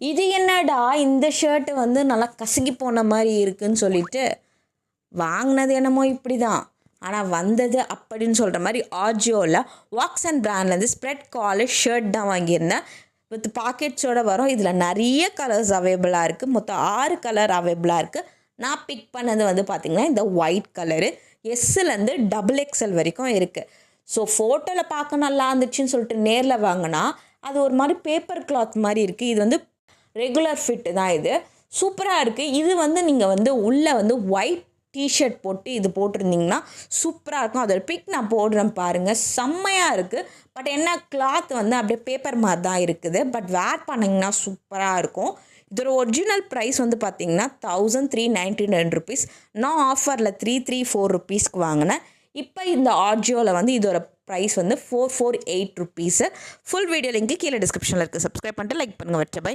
இது என்னடா இந்த ஷர்ட் வந்து நல்லா கசங்கி போன மாதிரி இருக்குன்னு சொல்லிட்டு வாங்கினது என்னமோ இப்படி தான், ஆனால் வந்தது அப்படின்னு சொல்கிற மாதிரி ஆஜியோவில் வாக்ஸ் அண்ட் பிராண்ட்லேருந்து ஸ்ப்ரெட் காலர் ஷர்ட் தான் வாங்கியிருந்தேன். வித் பாக்கெட்ஸோடு வரும். இதில் நிறைய கலர்ஸ் அவைலபிளாக இருக்குது. மொத்தம் 6 கலர் அவைலபிளாக இருக்குது. நான் பிக் பண்ணது வந்து பார்த்திங்கன்னா இந்த ஒயிட் கலரு. எஸ்லேருந்து XXL வரைக்கும் இருக்குது. ஸோ ஃபோட்டோவில் பார்க்க நல்லா இருந்துச்சுன்னு சொல்லிட்டு நேரில் வாங்கினா அது ஒரு மாதிரி பேப்பர் கிளாத் மாதிரி இருக்குது. இது வந்து ரெகுலர் ஃபிட்டு தான். இது சூப்பராக இருக்குது. இது வந்து நீங்கள் வந்து உள்ளே வந்து ஒயிட் டிஷர்ட் போட்டு இது போட்டிருந்தீங்கன்னா சூப்பராக இருக்கும். அதோட பிக் நான் போடுறேன் பாருங்கள், செம்மையாக இருக்குது. பட் என்ன கிளாத் வந்து அப்படியே பேப்பர் மாதிரி தான் இருக்குது. பட் வேர் பண்ணிங்கன்னா சூப்பராக இருக்கும். இதோட ஒரிஜினல் ப்ரைஸ் வந்து பார்த்திங்கன்னா 1399 ருபீஸ். நான் ஆஃபரில் 334 ருபீஸ்க்கு வாங்கினேன். இப்போ இந்த ஆஜியோவில் வந்து இதோட ப்ரைஸ் வந்து 448 ருபீஸு. ஃபுல் வீடியோ லிங்க்கு கீழே டிஸ்கிரிப்ஷனில் இருக்குது. சப்ஸ்கிரைப் பண்ணிட்டு லைக் பண்ணுங்கள். வச்ச பை.